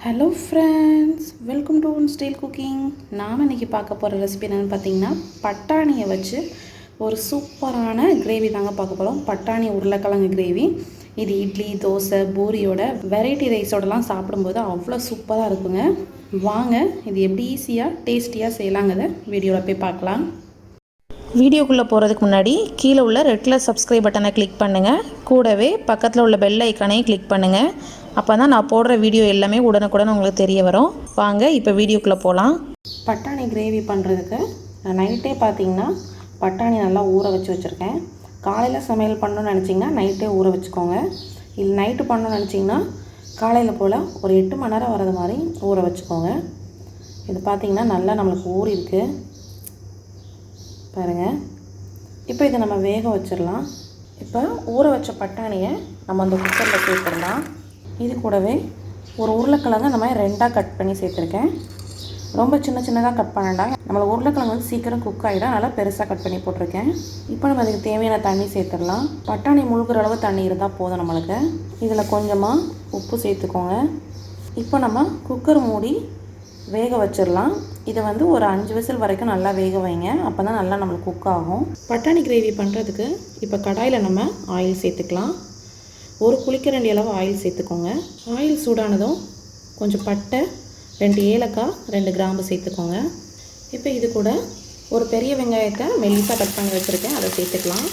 Hello friends, welcome to style cooking. நாம் இன்றைக்கி பார்க்க போகிற ரெசிபி என்னென்னு பார்த்தீங்கன்னா, பட்டாணியை வச்சு ஒரு சூப்பரான கிரேவி தாங்க பார்க்க போகிறோம். பட்டாணி உருளைக்கிழங்கு கிரேவி. இது இட்லி, தோசை, பூரியோட வெரைட்டி ரைஸோடலாம் சாப்பிடும்போது அவ்வளோ சூப்பராக இருக்குங்க. வாங்க இது எப்படி ஈஸியாக டேஸ்டியாக செய்யலாங்கிறத வீடியோவில் போய் பார்க்கலாம். வீடியோக்குள்ளே போகிறதுக்கு முன்னாடி கீழே உள்ள ரெட் கலர் சப்ஸ்கிரைப் பட்டனை கிளிக் பண்ணுங்கள். கூடவே பக்கத்தில் உள்ள பெல் ஐக்கானையும் கிளிக் பண்ணுங்கள். அப்போ தான் நான் போடுற வீடியோ எல்லாமே உடனுக்குடன் உங்களுக்கு தெரிய வரும். வாங்க இப்போ வீடியோக்குள்ளே போகலாம். பட்டாணி கிரேவி பண்ணுறதுக்கு நான் நைட்டே பார்த்தீங்கன்னா பட்டாணி நல்லா ஊற வச்சுருக்கேன். காலையில் சமையல் பண்ணணும்னு நினச்சிங்கன்னா நைட்டே ஊற வச்சுக்கோங்க. இல்லை நைட்டு பண்ணணும்னு நினச்சிங்கன்னா காலையில் போல் ஒரு 8 மணி நேரம் வர்றது மாதிரி ஊற வச்சுக்கோங்க. இது பார்த்திங்கன்னா நல்லா நம்மளுக்கு ஊறி இருக்குது பாருங்கள். இப்போ இதை நம்ம வேக வச்சிடலாம். இப்போ ஊற வச்ச பட்டாணியை நம்ம அந்த குக்கரில் சேர்த்துடலாம். இது கூடவே ஒரு உருளைக்கிழங்கு அந்த மாதிரி 2ஆக கட் பண்ணி சேர்த்துருக்கேன். ரொம்ப சின்னதாக கட் பண்ணாண்டாங்க. நம்மளை உருளைக்கிழங்கு வந்து சீக்கிரம் குக் ஆகிடும். நல்லா பெருசாக கட் பண்ணி போட்டிருக்கேன். இப்போ நம்ம அதுக்கு தேவையான தண்ணி சேர்த்துடலாம். பட்டாணி முழுகிற அளவு தண்ணி இருந்தால் போதும் நம்மளுக்கு. இதில் கொஞ்சமாக உப்பு சேர்த்துக்கோங்க. இப்போ நம்ம குக்கர் மூடி வேக வச்சிடலாம். இதை வந்து ஒரு 5 விசில் வரைக்கும் நல்லா வேக வைங்க. அப்போ தான் நல்லா நம்மளுக்கு குக் ஆகும். பட்டாணி கிரேவி பண்ணுறதுக்கு இப்போ கடாயில் நம்ம ஆயில் சேர்த்துக்கலாம். ஒரு குளிக்கரண்டி அளவு ஆயில் சேர்த்துக்கோங்க. ஆயில் சூடானதும் கொஞ்சம் பட்டை, 2 ஏலக்காய், 2 கிராம்பு சேர்த்துக்கோங்க. இப்போ இது கூட ஒரு பெரிய வெங்காயத்தை மெல்லிசாக கட் பண்ணி வச்சுருக்கேன், அதை சேர்த்துக்கலாம்.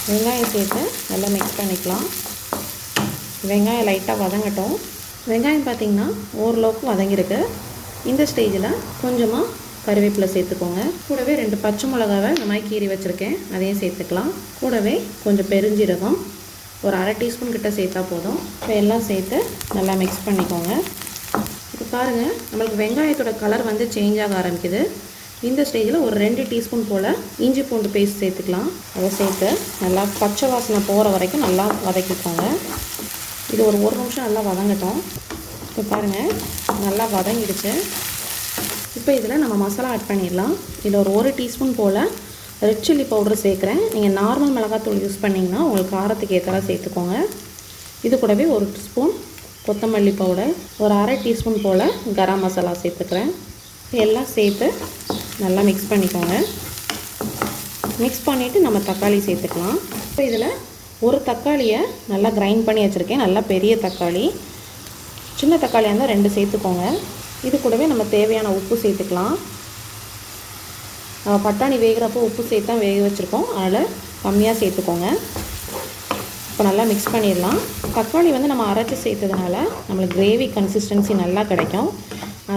வெங்காயம் சேர்த்து நல்லா மிக்ஸ் பண்ணிக்கலாம். வெங்காயம் லைட்டாக வதங்கட்டும். வெங்காயம் பார்த்திங்கன்னா ஓரளவுக்கு வதங்கியிருக்கு. இந்த ஸ்டேஜில் கொஞ்சமாக கருவேப்பிலை சேர்த்துக்கோங்க. கூடவே 2 பச்சை மிளகாவை இந்த மாதிரி கீறி வச்சுருக்கேன், அதையும் சேர்த்துக்கலாம். கூடவே கொஞ்சம் பெருஞ்சீரகம் ஒரு 1/2 டீஸ்பூன் கிட்ட சேர்த்தா போதும். இப்போ எல்லாம் சேர்த்து நல்லா மிக்ஸ் பண்ணிக்கோங்க. இப்போ பாருங்கள், நம்மளுக்கு வெங்காயத்தோட கலர் வந்து சேஞ்ச் ஆக ஆரம்பிக்குது. இந்த ஸ்டேஜில் ஒரு 2 டீஸ்பூன் போல் இஞ்சி பூண்டு பேஸ்ட் சேர்த்துக்கலாம். அதை சேர்த்து நல்லா பச்சை வாசனை போகிற வரைக்கும் நல்லா வதக்கிக்கோங்க. இது ஒரு நிமிஷம் நல்லா வதங்கட்டும். இப்போ பாருங்கள், நல்லா வதங்கிடுச்சு. இப்போ இதில் நம்ம மசாலா ஆட் பண்ணிடலாம். இதில் ஒரு 1 டீஸ்பூன் போல் ரெட் சில்லி பவுடர் சேர்க்குறேன். நீங்கள் நார்மல் மிளகாத்தூள் யூஸ் பண்ணிங்கன்னா உங்களுக்கு காரத்துக்கு ஏற்றலாம் சேர்த்துக்கோங்க. இது கூடவே 1 ஸ்பூன் கொத்தமல்லி பவுடர், ஒரு 1/2 டீஸ்பூன் போல் கரம் மசாலா சேர்த்துக்கிறேன். எல்லாம் சேர்த்து நல்லா மிக்ஸ் பண்ணிக்கோங்க. மிக்ஸ் பண்ணிவிட்டு நம்ம தக்காளி சேர்த்துக்கலாம். இப்போ இதில் ஒரு தக்காளியை நல்லா கிரைண்ட் பண்ணி வச்சுருக்கேன். நல்லா பெரிய தக்காளி. சின்ன தக்காளியாக இருந்தால் 2 சேர்த்துக்கோங்க. இது கூடவே நம்ம தேவையான உப்பு சேர்த்துக்கலாம். நம்ம பட்டாணி வேகிறப்போ உப்பு சேர்த்து தான் வேக வச்சுருக்கோம், அதனால் கம்மியாக சேர்த்துக்கோங்க. இப்போ நல்லா மிக்ஸ் பண்ணிடலாம். தக்காளி வந்து நம்ம அரைச்சி சேர்த்ததுனால நம்மளுக்கு கிரேவி கன்சிஸ்டன்சி நல்லா கிடைக்கும்.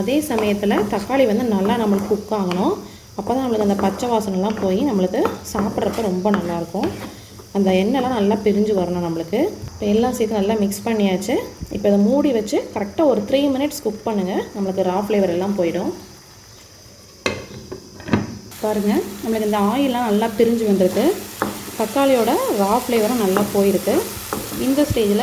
அதே சமயத்தில் தக்காளி வந்து நல்லா நம்மளுக்கு குக் ஆகணும். அப்போ தான் நம்மளுக்கு அந்த பச்சை வாசனைலாம் போய் நம்மளுக்கு சாப்பிட்றப்ப ரொம்ப நல்லாயிருக்கும். அந்த எண்ணெய்லாம் நல்லா பிரிஞ்சு வரணும் நம்மளுக்கு. இப்போ எல்லாம் சேர்த்து நல்லா மிக்ஸ் பண்ணியாச்சு. இப்போ இதை மூடி வச்சு கரெக்டாக ஒரு 3 மினிட்ஸ் குக் பண்ணுங்கள். நம்மளுக்கு ரா ஃப்ளேவர் எல்லாம் போயிடும். பாருங்கள், நம்மளுக்கு இந்த ஆயிலெலாம் நல்லா பிரிஞ்சு வந்திருக்கு. தக்காளியோட ரா ஃப்ளேவரும் நல்லா போயிருக்கு. இந்த ஸ்டேஜில்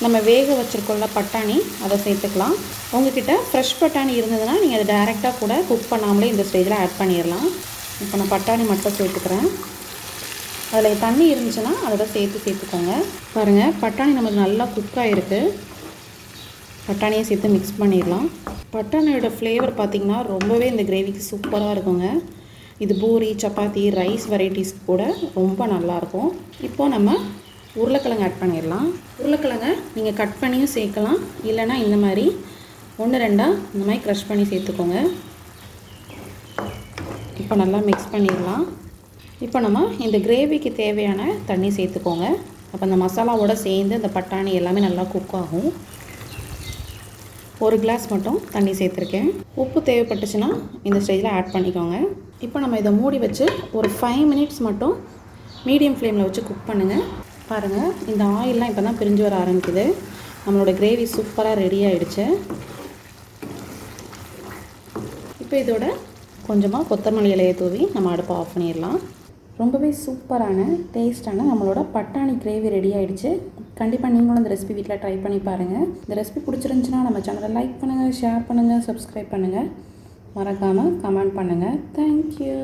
நம்ம வேக வச்சுருக்கோம்ல பட்டாணி, அதை சேர்த்துக்கலாம். உங்ககிட்ட ஃப்ரெஷ் பட்டாணி இருந்ததுன்னா நீங்கள் அதை டைரெக்டாக கூட குக் பண்ணாமலே இந்த ஸ்டேஜில் ஆட் பண்ணிடலாம். இப்போ நான் பட்டாணி மட்டும் சேர்த்துக்கிறேன். அதில் தண்ணி இருந்துச்சுன்னா அதோட சேர்த்துக்கோங்க. பாருங்கள், பட்டாணி நமக்கு நல்லா குக் ஆகிருக்கு. பட்டாணியை சேர்த்து மிக்ஸ் பண்ணிடலாம். பட்டாணியோட ஃப்ளேவர் பார்த்திங்கன்னா ரொம்பவே இந்த கிரேவிக்கு சூப்பராக இருக்குங்க. இது பூரி, சப்பாத்தி, ரைஸ் வெரைட்டிஸ் கூட ரொம்ப நல்லாயிருக்கும். இப்போது நம்ம உருளைக்கிழங்கு ஆட் பண்ணிடலாம். உருளைக்கிழங்கை நீங்கள் கட் பண்ணியும் சேர்க்கலாம், இல்லைனா இந்த மாதிரி 1-2 இந்த மாதிரி க்ரஷ் பண்ணி சேர்த்துக்கோங்க. இப்போ நல்லா மிக்ஸ் பண்ணிடலாம். இப்போ நம்ம இந்த கிரேவிக்கு தேவையான தண்ணி சேர்த்துக்கோங்க. அப்போ அந்த மசாலாவோடு சேர்ந்து இந்த பட்டாணி எல்லாமே நல்லா குக் ஆகும். 1 கிளாஸ் மட்டும் தண்ணி சேர்த்துருக்கேன். உப்பு தேவைப்பட்டுச்சுன்னா இந்த ஸ்டேஜில் ஆட் பண்ணிக்கோங்க. இப்போ நம்ம இதை மூடி வச்சு ஒரு 5 மினிட்ஸ் மட்டும் மீடியம் ஃப்ளேமில் வச்சு குக் பண்ணுங்கள். பாருங்கள், இந்த ஆயிலெலாம் இப்போ தான் பிரிஞ்சு வர ஆரம்பிக்குது. நம்மளோட கிரேவி சூப்பராக ரெடி ஆகிடுச்சு. இப்போ இதோட கொஞ்சமாக கொத்தமல்லி இலையை தூவி நம்ம அடுப்பை ஆஃப் பண்ணிடலாம். ரொம்பவே சூப்பரான டேஸ்டான நம்மளோட பட்டாணி கிரேவி ரெடி ஆகிடுச்சு. கண்டிப்பாக நீங்களும் இந்த ரெசிபி வீட்டில் ட்ரை பண்ணி பாருங்கள். இந்த ரெசிபி பிடிச்சிருந்துச்சுன்னா நம்ம சேனலை லைக் பண்ணுங்கள், ஷேர் பண்ணுங்கள், சப்ஸ்கிரைப் பண்ணுங்கள். மறக்காமல் கமெண்ட் பண்ணுங்கள். தேங்க்யூ.